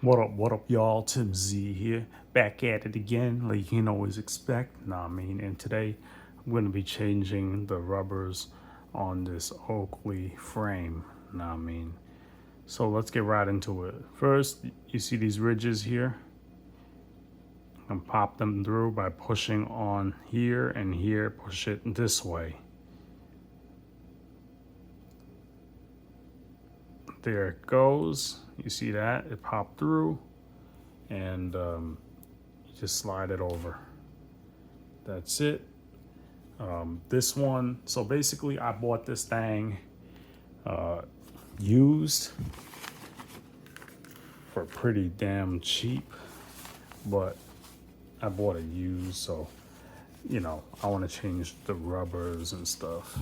What up, y'all? Tim Z here, back at it again, like you can always expect. Nah, I mean, and today I'm going to be changing the rubbers on this Oakley frame. Nah, I mean, so let's get right into it. First, you see these ridges here? And pop them through by pushing on here and here, push it this way. There it goes. You see that? It popped through, and you just slide it over. That's it. This one, so basically I bought this thing used for pretty damn cheap, but I bought it used, so you know, I want to change the rubbers and stuff,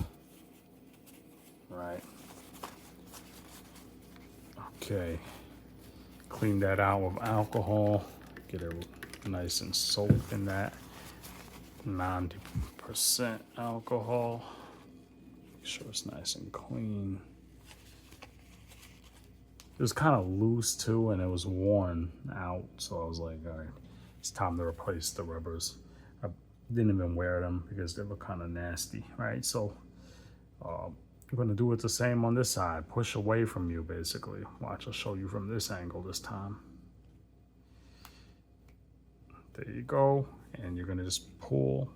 right? Okay, clean that out with alcohol, get it nice and soaked in that 90% alcohol. Make sure it's nice and clean. It was kind of loose too, and it was worn out, so I was like, all right, it's time to replace the rubbers. I didn't even wear them because they look kind of nasty, right? So I'm gonna do it the same on this side. Push away from you, basically. Watch, I'll show you from this angle this time. There you go, and you're gonna just pull.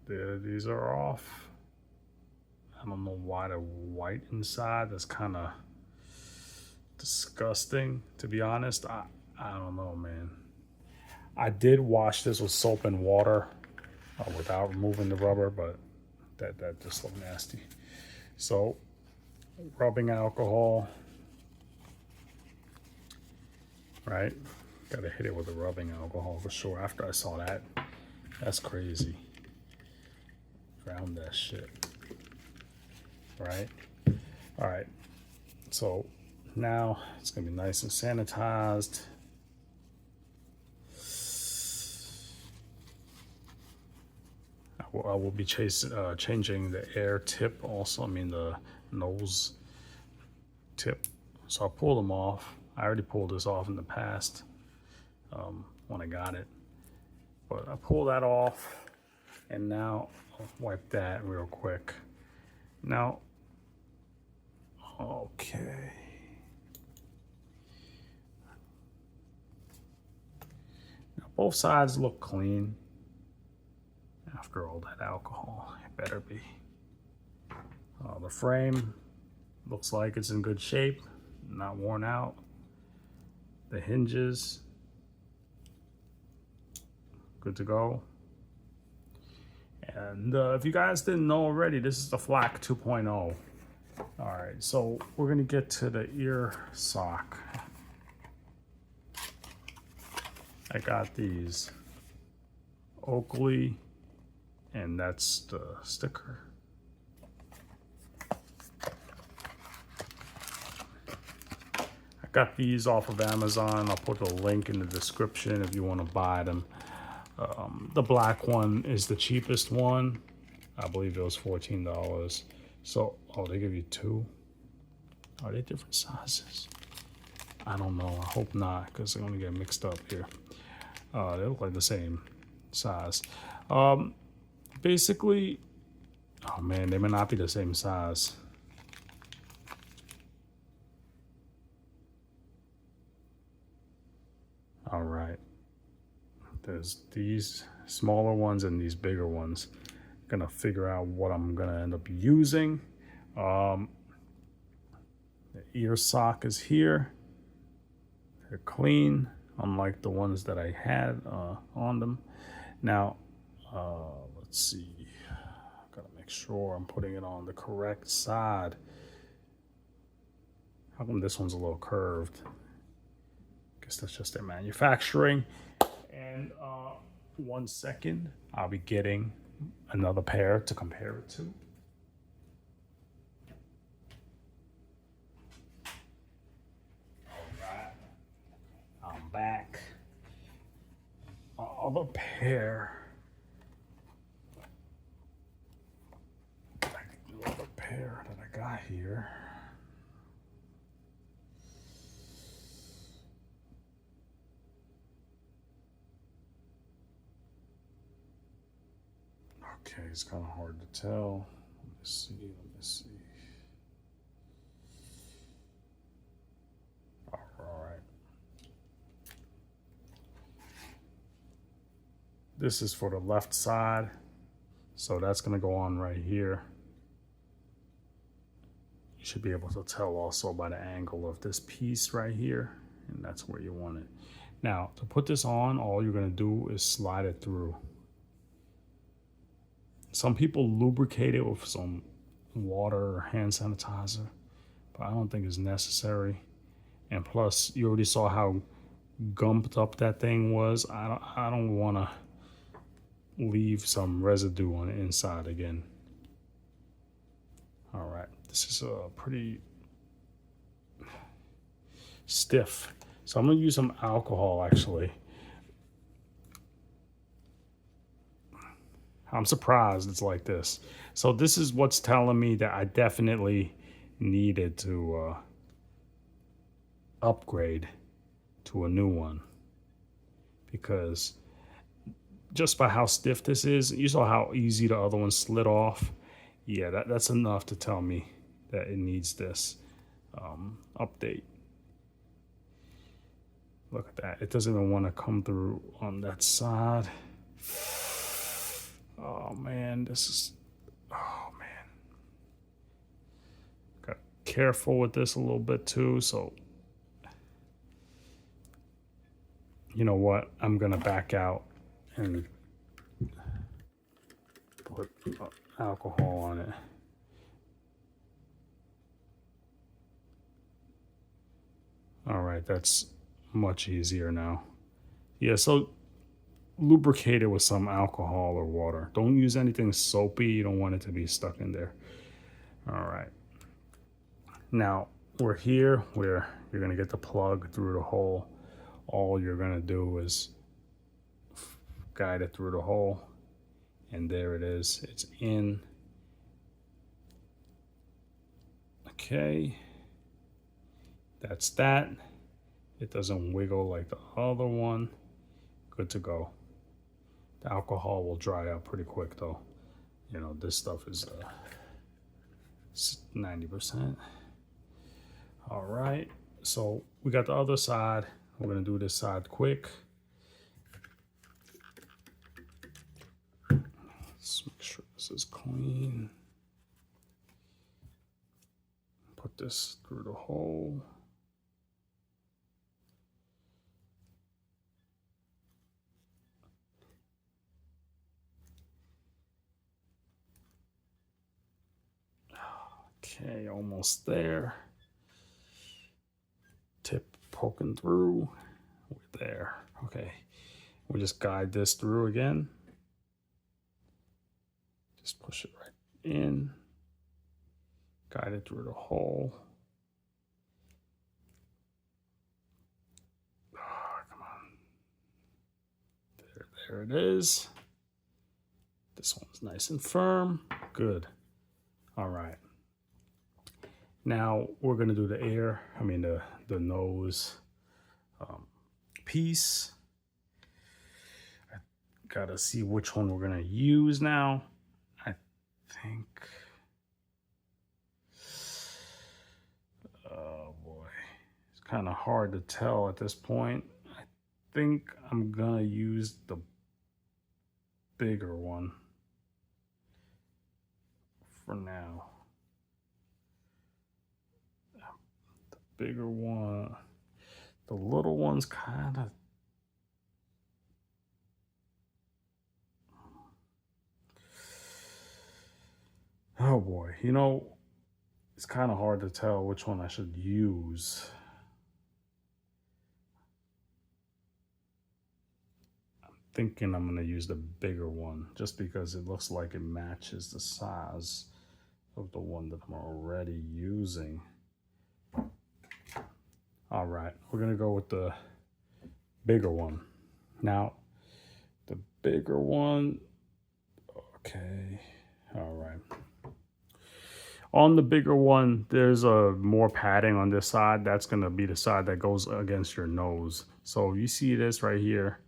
There, these are off. I don't know why they're white inside. That's kind of disgusting, to be honest. I don't know, man. I did wash this with soap and water without removing the rubber, but that just looked nasty. So, rubbing alcohol, right? Gotta hit it with the rubbing alcohol for sure. After I saw that, that's crazy. Drown that shit. Right? All right. So now it's gonna be nice and sanitized. I will be changing the air tip also. I mean the nose tip. So I'll pull them off. I already pulled this off in the past when I got it. But I pull that off, and now I'll wipe that real quick. Now, okay. Now both sides look clean. After all that alcohol, it better be. The frame looks like it's in good shape, not worn out. The hinges, good to go. And if you guys didn't know already, this is the Flak 2.0. All right, so we're gonna get to the ear sock. I got these Oakley, and that's the sticker. I got these off of Amazon. I'll put a link in the description if you want to buy them. The black one is the cheapest one. I believe it was $14. So, oh, they give you two. Are they different sizes? I don't know. I hope not, because they're gonna get mixed up here. They look like the same size. Basically, oh man, they may not be the same size. All right. There's these smaller ones and these bigger ones. Gonna figure out what I'm gonna end up using. The ear sock is here. They're clean, unlike the ones that I had on them. Now, let's see. Gotta make sure I'm putting it on the correct side. How come this one's a little curved? Guess that's just their manufacturing. And 1 second, I'll be getting another pair to compare it to. All right, I'm back. Other pair. The other pair that I got here. Okay, it's kind of hard to tell. Let me see, let me see. All right. This is for the left side. So that's gonna go on right here. You should be able to tell also by the angle of this piece right here, and that's where you want it. Now, to put this on, all you're gonna do is slide it through. Some people lubricate it with some water or hand sanitizer, but I don't think it's necessary. And plus, you already saw how gumped up that thing was. I don't wanna leave some residue on the inside again. All right, this is pretty stiff. So I'm gonna use some alcohol actually. I'm surprised it's like this. So this is what's telling me that I definitely needed to upgrade to a new one, because just by how stiff this is, you saw how easy the other one slid off. Yeah, that's enough to tell me that it needs this update. Look at that. It doesn't even want to come through on that side. Oh man, this is, oh man. Got careful with this a little bit too, so you know what? I'm gonna back out and put alcohol on it. All right, that's much easier now. Yeah, so lubricate it with some alcohol or water. Don't use anything soapy. You don't want it to be stuck in there. All right. Now we're here where you're gonna get the plug through the hole. All you're gonna do is guide it through the hole, and there it is. It's in. Okay. That's that. It doesn't wiggle like the other one. Good to go. The alcohol will dry out pretty quick though. You know, this stuff is 90%. All right, so we got the other side. We're gonna do this side quick. Let's make sure this is clean. Put this through the hole. Okay, almost there. Tip poking through. We're there. Okay, we just guide this through again. Just push it right in. Guide it through the hole. Oh, come on. There it is. This one's nice and firm. Good. All right. Now we're gonna do the the nose piece. I gotta see which one we're gonna use now. I think, oh boy, it's kind of hard to tell at this point. I think I'm gonna use the bigger one for now. Bigger one. The little one's kind of, oh boy, you know, it's kind of hard to tell which one I should use. I'm thinking I'm going to use the bigger one just because it looks like it matches the size of the one that I'm already using. All right, we're gonna go with the bigger one. Now, the bigger one, okay, all right. On the bigger one, there's more padding on this side. That's gonna be the side that goes against your nose. So you see this right here,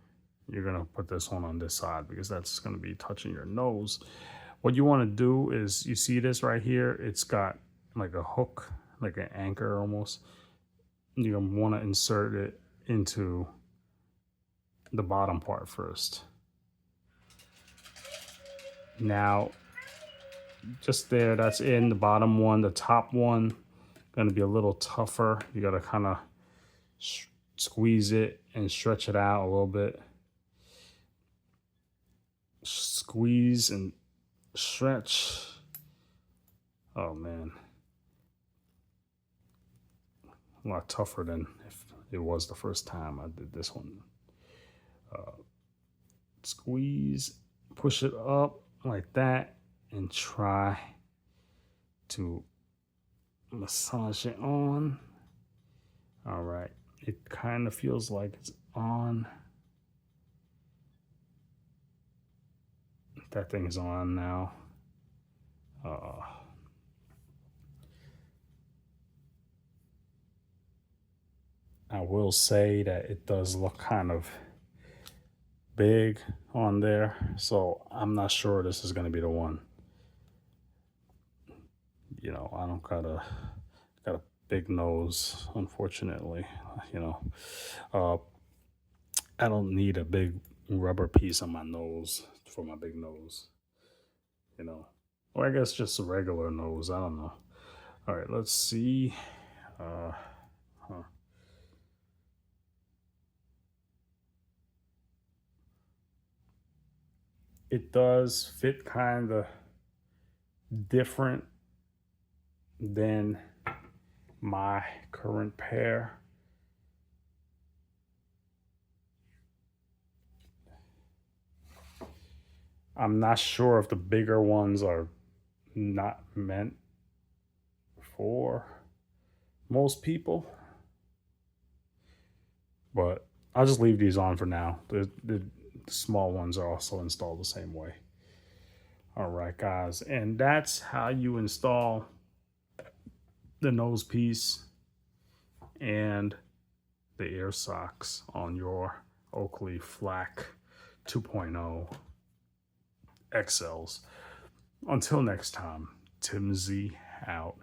you're gonna put this one on this side because that's gonna be touching your nose. What you wanna do is, you see this right here? It's got like a hook, like an anchor almost. You're gonna wanna insert it into the bottom part first. Now, just there, that's in the bottom one. The top one, gonna be a little tougher. You gotta kind of squeeze it and stretch it out a little bit. Squeeze and stretch. Oh man, a lot tougher than if it was the first time I did this one. Squeeze, push it up like that, and try to massage it on. All right, it kind of feels like it's on. That thing's on now. I will say that it does look kind of big on there, so I'm not sure this is going to be the one. You know, I don't got a big nose, unfortunately. You know, I don't need a big rubber piece on my nose for my big nose. You know, or I guess just a regular nose. I don't know. All right, let's see. It does fit kind of different than my current pair. I'm not sure if the bigger ones are not meant for most people, but I'll just leave these on for now. The small ones are also installed the same way. All right, guys, and that's how you install the nose piece and the ear socks on your Oakley Flak 2.0 XLs. Until next time, Tim Z out.